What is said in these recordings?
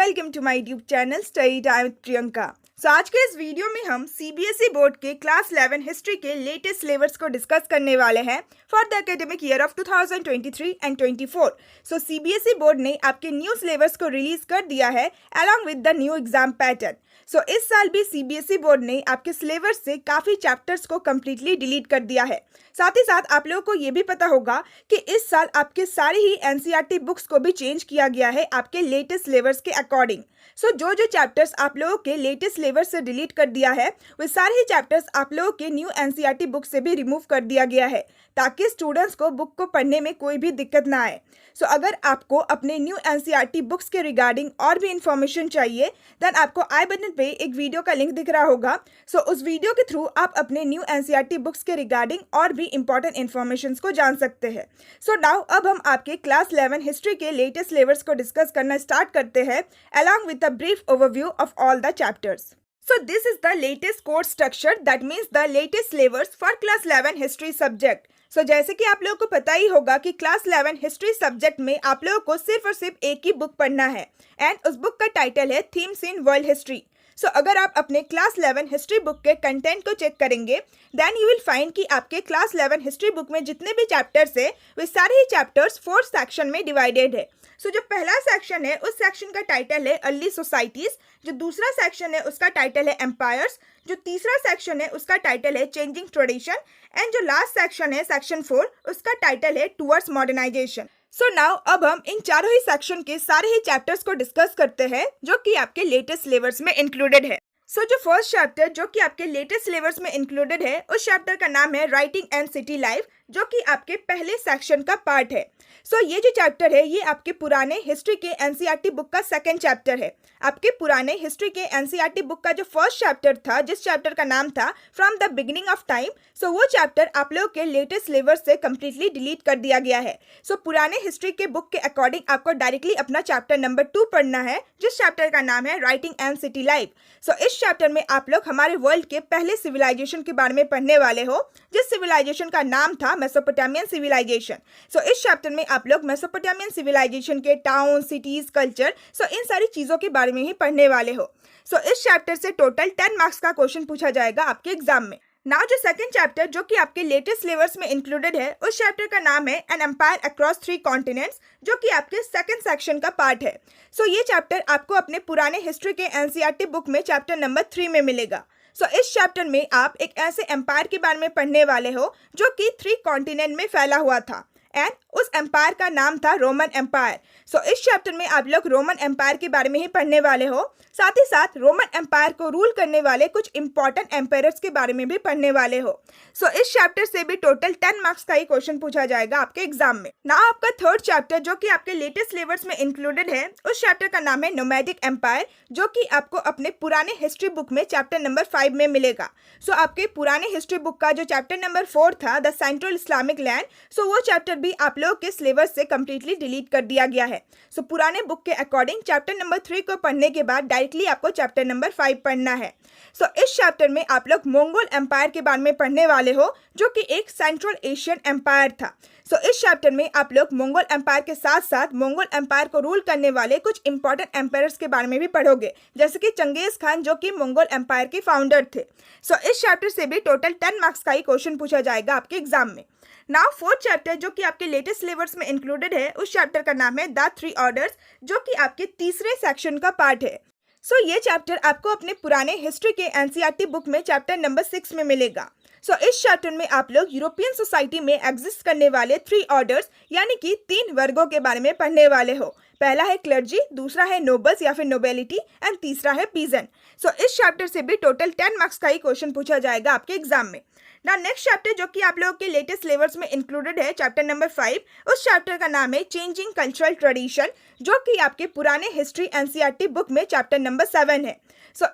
Welcome to my YouTube channel study time with Priyanka. आज के इस वीडियो में हम सीबीएसई बोर्ड के क्लास 11 हिस्ट्री के लेटेस्ट सिलेबस को डिस्कस करने वाले हैं for the academic year of 2023 and 24। CBSE board ने आपके न्यू सिलेबस को रिलीज कर दिया है along with the new exam pattern. इस साल भी सीबीएसई बोर्ड ने आपके सिलेबस से काफ़ी चैप्टर्स को कम्प्लीटली डिलीट कर दिया है। साथ ही साथ आप लोगों को ये भी पता होगा कि इस साल आपके सारे ही एनसीईआरटी बुक्स को भी चेंज किया गया है आपके लेटेस्ट सिलेबस के अकॉर्डिंग। जो चैप्टर्स आप लोगों के लेटेस्ट सिलेबस से डिलीट कर दिया है वो सारे ही चैप्टर्स आप लोगों के न्यू एनसीईआरटी बुक से भी रिमूव कर दिया गया है ताकि स्टूडेंट्स को बुक को पढ़ने में कोई भी दिक्कत ना आए। अगर आपको अपने न्यू एनसीईआरटी बुक्स के रिगार्डिंग और भी इंफॉर्मेशन चाहिए देन आपको आई बटन पे एक वीडियो का लिंक दिख रहा होगा। उस वीडियो के थ्रू आप अपने न्यू एनसीईआरटी बुक्स के रिगार्डिंग और भी इंपॉर्टेंट इन्फॉर्मेशन को जान सकते हैं। नाउ अब हम आपके क्लास 11 हिस्ट्री के लेटेस्ट सिलेबस को डिस्कस करना स्टार्ट करते हैं along with the brief overview of all the chapters. This is the latest course structure, that means the latest syllabus for class 11 history subject. जैसे कि आप लोगों को पता ही होगा कि क्लास 11 हिस्ट्री सब्जेक्ट में आप लोगों को सिर्फ और सिर्फ एक ही बुक पढ़ना है एंड उस बुक का टाइटल है थीम्स इन वर्ल्ड हिस्ट्री। अगर आप अपने क्लास 11 हिस्ट्री बुक के कंटेंट को चेक करेंगे देन यू विल फाइंड कि आपके क्लास 11 हिस्ट्री बुक में जितने भी चैप्टर्स है वे सारे ही चैप्टर्स 4 सेक्शन में डिवाइडेड है। जो पहला सेक्शन है उस सेक्शन का टाइटल है अर्ली सोसाइटीज, जो दूसरा सेक्शन है उसका टाइटल है एम्पायर्स, जो तीसरा सेक्शन है उसका टाइटल है चेंजिंग ट्रेडिशन एंड जो लास्ट सेक्शन है सेक्शन 4 उसका टाइटल है टुवर्ड्स मॉडर्नाइजेशन। नाउ अब हम इन चारों ही सेक्शन के सारे ही चैप्टर्स को डिस्कस करते हैं जो कि आपके लेटेस्ट सिलेबस में इंक्लूडेड है। जो फर्स्ट चैप्टर जो कि आपके लेटेस्ट सिलेबस में इंक्लूडेड है उस चैप्टर का नाम है राइटिंग एंड सिटी लाइफ, जो कि आपके पहले सेक्शन का पार्ट है। ये जो चैप्टर है ये आपके पुराने हिस्ट्री के एनसीईआरटी बुक का सेकंड चैप्टर है। आपके पुराने हिस्ट्री के एनसीईआरटी बुक का जो फर्स्ट चैप्टर था जिस चैप्टर का नाम था from the beginning of time, वो चैप्टर आप लोगों के लेटेस्ट सिलेबस से कम्प्लीटली डिलीट कर दिया गया है। पुराने हिस्ट्री के बुक के अकॉर्डिंग आपको डायरेक्टली अपना चैप्टर नंबर 2 पढ़ना है जिस चैप्टर का नाम है राइटिंग एंड सिटी लाइफ। इस चैप्टर में आप लोग हमारे वर्ल्ड के पहले सिविलाइजेशन के बारे में पढ़ने वाले हो जिस सिविलाइजेशन का नाम था मेसोपोटामियन सिविलाइजेशन। इस चैप्टर में आप लोग मेसोपोटामियन सिविलाइजेशन के टाउन, सिटीज, कल्चर इन सारी चीजों के बारे में ही पढ़ने वाले हो। इस चैप्टर से टोटल 10 मार्क्स का क्वेश्चन पूछा जाएगा आपके एग्जाम में। नाउ जो सेकंड चैप्टर जो कि आपके लेटेस्ट सिलेबस में इंक्लूडेड है उस चैप्टर का नाम है एन एम्पायर अक्रॉस 3 कॉन्टिनेंट्स, जो कि आपके सेकंड सेक्शन का पार्ट है। ये चैप्टर आपको अपने पुराने हिस्ट्री के एनसीईआरटी बुक में चैप्टर नंबर 3 में मिलेगा। इस चैप्टर में आप एक ऐसे एम्पायर के बारे में पढ़ने वाले हो जो कि 3 कॉन्टिनेंट में फैला हुआ था एंड उस एम्पायर का नाम था रोमन एम्पायर। इस चैप्टर में आप लोग रोमन एम्पायर के बारे में ही पढ़ने वाले हो, साथ ही साथ रोमन एम्पायर को रूल करने वाले कुछ इंपॉर्टेंट एम्पायर्स के बारे में भी पढ़ने वाले हो। इस चैप्टर से भी टोटल 10 मार्क्स का ही क्वेश्चन पूछा जाएगा आपके एग्जाम में। ना आपका थर्ड चैप्टर जो कि आपके लेटेस्ट सिलेबस में इंक्लूडेड है उस चैप्टर का नाम है नोमैडिक एम्पायर, जो कि आपको अपने पुराने हिस्ट्री बुक में चैप्टर नंबर 5 में मिलेगा। आपके पुराने हिस्ट्री बुक का जो चैप्टर नंबर 4 था द सेंट्रल इस्लामिक लैंड, वो चैप्टर भी आप लोगों के सिलेबस से कंप्लीटली डिलीट कर दिया गया है। पुराने बुक के अकॉर्डिंग चैप्टर नंबर 3 को पढ़ने के बाद डायरेक्टली आपको चैप्टर नंबर 5 पढ़ना है। इस चैप्टर में आप लोग मंगोल एम्पायर के बारे में पढ़ने वाले हो जो कि एक सेंट्रल एशियन एम्पायर था। इस चैप्टर में आप लोग मंगोल एम्पायर के साथ साथ मंगोल एम्पायर को रूल करने वाले कुछ इंपॉर्टेंट एम्पायर्स के बारे में भी पढ़ोगे, जैसे कि चंगेज खान जो कि मंगोल एम्पायर के फाउंडर थे। इस चैप्टर से भी टोटल 10 मार्क्स का ही क्वेश्चन पूछा जाएगा आपके एग्जाम में। नाउ फोर्थ चैप्टर जो कि आपके लेटेस्ट सिलेबस में इंक्लूडेड है उस चैप्टर का नाम है द 3 ऑर्डर्स, जो कि आपके तीसरे सेक्शन का पार्ट है। ये चैप्टर आपको अपने पुराने हिस्ट्री के एनसीईआरटी बुक में चैप्टर नंबर 6 में मिलेगा। इस चैप्टर में आप लोग यूरोपियन सोसाइटी में एग्जिस्ट करने वाले 3 ऑर्डर्स यानी कि 3 वर्गों के बारे में पढ़ने वाले हो। पहला है क्लर्जी, दूसरा है नोबल्स या फिर नोबेलिटी एंड तीसरा है पीजेंट। इस चैप्टर से भी टोटल 10 मार्क्स का ही क्वेश्चन पूछा जाएगा आपके एग्जाम में। ना नेक्स्ट चैप्टर जो कि आप लोगों के लेटेस्ट सिलेबस में इंक्लूडेड है चैप्टर नंबर 5, उस चैप्टर का नाम है चेंजिंग कल्चरल ट्रेडिशन, जो कि आपके पुराने हिस्ट्री एनसीईआरटी बुक में चैप्टर नंबर 7 है।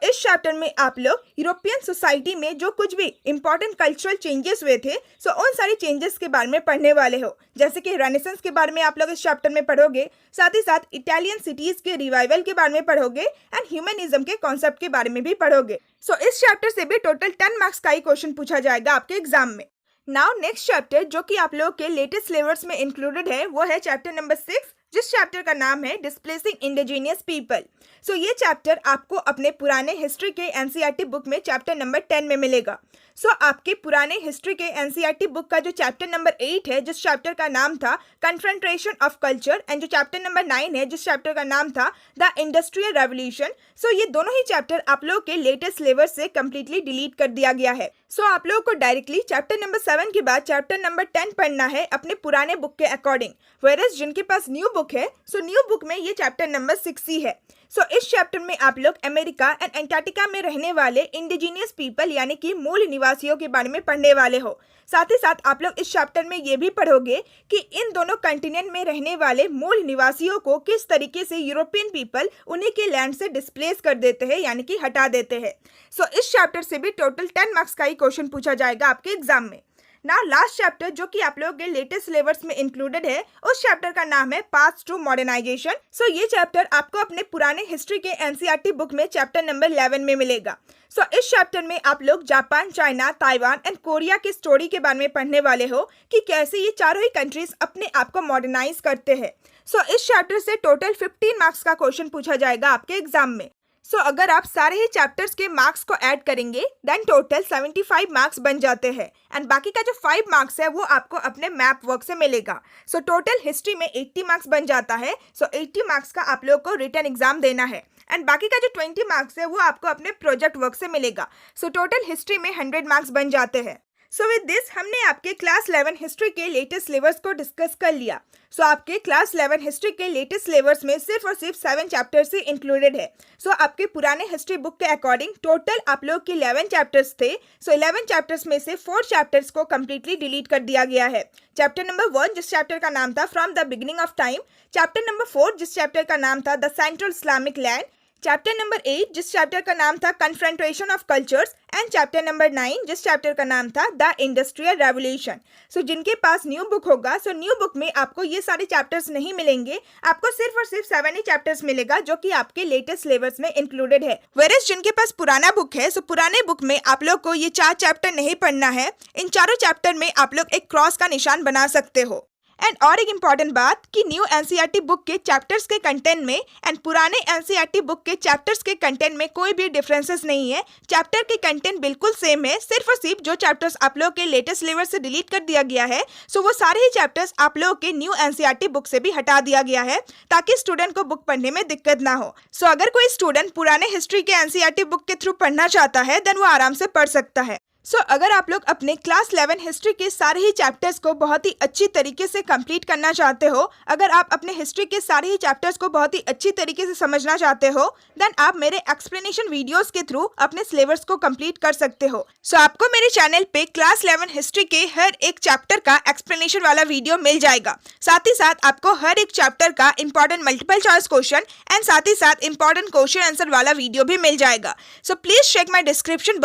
इस चैप्टर में आप लोग यूरोपियन सोसाइटी में जो कुछ भी इंपॉर्टेंट कल्चरल चेंजेस हुए थे उन सारे चेंजेस के बारे में पढ़ने वाले हो, जैसे कि रेनेसेंस के बारे में आप लोग इस चैप्टर में पढ़ोगे, साथ ही साथ इटालियन सिटीज के रिवाइवल के बारे में पढ़ोगे एंड ह्यूमनिज्म के कॉन्सेप्ट के बारे में भी पढ़ोगे। इस चैप्टर से भी टोटल 10 मार्क्स का ही क्वेश्चन पूछा जाएगा आपके एग्जाम में। नाउ नेक्स्ट चैप्टर जो कि आप लोगों के लेटेस्ट सिलेबस में इंक्लूडेड है वो है चैप्टर नंबर 6 जिस चैप्टर का नाम है डिस्प्लेसिंग इंडिजीनियस पीपल। सो ये चैप्टर आपको अपने पुराने हिस्ट्री के एनसीईआरटी बुक में चैप्टर नंबर 10 में मिलेगा। सो आपके पुराने हिस्ट्री के एनसीईआरटी बुक का जो चैप्टर नंबर 8 है, जिस चैप्टर का नाम था कन्फ्रंटेशन ऑफ कल्चर, एंड जो चैप्टर नंबर 9 है, जिस चैप्टर का नाम था द इंडस्ट्रियल रेवोल्यूशन, सो ये दोनों ही चैप्टर आप लोगों के लेटेस्ट सिलेबस से कंप्लीटली डिलीट कर दिया गया है। सो आप लोगों को डायरेक्टली चैप्टर नंबर 7 के बाद चैप्टर नंबर 10 पढ़ना है अपने पुराने बुक के अकॉर्डिंग। वेयरएज जिनके पास न्यू बुक है, सो न्यू बुक में ये चैप्टर नंबर 6 ही है। सो इस चैप्टर में आप लोग अमेरिका एंड एंटार्क्टिका में रहने वाले इंडिजीनियस पीपल यानी कि मूल निवासियों के बारे में पढ़ने वाले हो। साथ ही साथ आप लोग इस चैप्टर में ये भी पढ़ोगे कि इन दोनों कंटिनेंट में रहने वाले मूल निवासियों को किस तरीके से यूरोपियन पीपल उन्हीं के लैंड से डिस्प्लेस कर देते हैं यानी कि हटा देते हैं। सो इस चैप्टर से भी टोटल 10 मार्क्स का ही क्वेश्चन पूछा जाएगा आपके एग्जाम में। नाउ लास्ट चैप्टर जो कि आप लोगों के लेटेस्ट सिलेबस में इंक्लूडेड है, उस चैप्टर का नाम है पाथ टू मॉडर्नाइजेशन। सो ये चैप्टर आपको अपने पुराने हिस्ट्री के एनसीईआरटी बुक में चैप्टर नंबर 11 में मिलेगा। सो इस चैप्टर में आप लोग Japan, China, Taiwan and Korea की स्टोरी के बारे में पढ़ने वाले हो कि कैसे ये चारों ही कंट्रीज अपने आप को मॉडर्नाइज करते हैं। सो इस चैप्टर से टोटल 15 मार्क्स का क्वेश्चन पूछा जाएगा आपके एग्जाम में। सो अगर आप सारे ही चैप्टर्स के मार्क्स को ऐड करेंगे देन टोटल 75 मार्क्स बन जाते हैं, एंड बाकी का जो 5 मार्क्स है वो आपको अपने मैप वर्क से मिलेगा। सो टोटल हिस्ट्री में 80 मार्क्स बन जाता है। सो 80 मार्क्स का आप लोग को रिटन एग्जाम देना है, एंड बाकी का जो 20 मार्क्स है वो आपको अपने प्रोजेक्ट वर्क से मिलेगा। सो टोटल हिस्ट्री में 100 मार्क्स बन जाते हैं। सो विद दिस हमने आपके क्लास 11 हिस्ट्री के लेटेस्ट सिलेबस को डिस्कस कर लिया। सो आपके क्लास 11 हिस्ट्री के लेटेस्ट सिलेबस में सिर्फ और सिर्फ 7 चैप्टर्स ही इंक्लूडेड है। सो आपके पुराने हिस्ट्री बुक के अकॉर्डिंग टोटल आप लोग के 11 चैप्टर्स थे। सो 11 चैप्टर्स में से 4 चैप्टर्स को कंप्लीटली डिलीट कर दिया गया है। चैप्टर नंबर 1 जिस चैप्टर का नाम था from the beginning of time, chapter number 4 जिस चैप्टर का नाम था the central Islamic land, chapter number 8 जिस चैप्टर का नाम था confrontation of cultures, and chapter number 9 जिस चैप्टर का नाम था द इंडस्ट्रियल रेवोल्यूशन। सो जिनके पास न्यू बुक होगा, सो न्यू बुक में आपको ये सारे चैप्टर्स नहीं मिलेंगे, आपको सिर्फ और सिर्फ 7 ही चैप्टर्स मिलेगा जो कि आपके लेटेस्ट सिलेबस में इंक्लूडेड है। वेयरएज जिनके पास पुराना बुक है, सो पुराने बुक में आप लोग को ये 4 चैप्टर नहीं पढ़ना है। इन चारों चैप्टर में आप लोग एक क्रॉस का निशान बना सकते हो। एंड और एक इम्पॉर्टेंट बात कि न्यू एनसीईआरटी बुक के चैप्टर्स के कंटेंट में एंड पुराने एनसीईआरटी बुक के चैप्टर्स के कंटेंट में कोई भी डिफरेंसेस नहीं है। चैप्टर के कंटेंट बिल्कुल सेम है, सिर्फ और सिर्फ जो चैप्टर्स आप लोग के लेटेस्ट सिलेबस से डिलीट कर दिया गया है, सो वो सारे ही चैप्टर्स आप लोग के न्यू एनसीईआरटी बुक से भी हटा दिया गया है ताकि स्टूडेंट को बुक पढ़ने में दिक्कत ना हो। सो अगर कोई स्टूडेंट पुराने हिस्ट्री के एनसीईआरटी बुक के थ्रू पढ़ना चाहता है देन वो आराम से पढ़ सकता है। सो अगर आप लोग अपने क्लास 11 हिस्ट्री के सारे ही चैप्टर्स को बहुत ही अच्छी तरीके से कंप्लीट करना चाहते हो, अगर आप अपने हिस्ट्री के सारे ही चैप्टर्स को बहुत ही अच्छी तरीके से समझना चाहते हो, देन आप मेरे एक्सप्लेनेशन वीडियोस के थ्रू अपने सिलेबस को कंप्लीट कर सकते हो। सो आपको मेरे चैनल पे क्लास 11 हिस्ट्री के हर एक चैप्टर का एक्सप्लेनेशन वाला वीडियो मिल जाएगा। साथ ही साथ आपको हर एक चैप्टर का important multiple choice question and साथ ही साथ इंपॉर्टेंट क्वेश्चन आंसर वाला वीडियो भी मिल जाएगा। So please check my description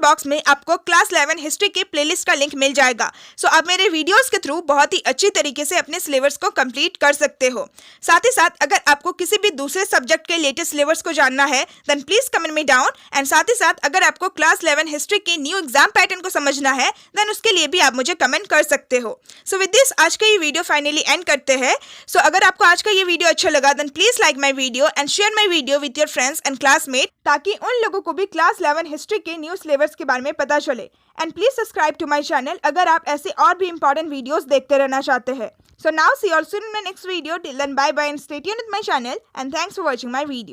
box में आपको क्लास 11 हिस्ट्री के प्लेलिस्ट का लिंक मिल जाएगा। सो आप मेरे वीडियोस के थ्रू बहुत ही अच्छी तरीके से अपने सिलेबस को कंप्लीट कर सकते हो। साथ ही साथ अगर आपको किसी भी दूसरे सब्जेक्ट के लेटेस्ट सिलेबस को जानना है then please comment me down, and साथ ही साथ अगर आपको क्लास 11 हिस्ट्री के न्यू एग्जाम पैटर्न को समझना है देन उसके लिए भी आप मुझे कमेंट कर सकते हो। सो विद दिस आज का ये वीडियो फाइनली एंड करते हैं। सो अगर आपको आज का ये वीडियो अच्छा लगा then please like my video and share my video with your friends and classmate, ताकि उन लोगों को भी क्लास 11 हिस्ट्री के न्यू सिलेबस के बारे में पता चले। And please subscribe to my channel अगर आप ऐसे और भी इंपॉर्टेंट वीडियोस देखते रहना चाहते हैं। So now see you all soon in my next video. Till then bye bye and stay tuned with my channel and thanks for watching my video.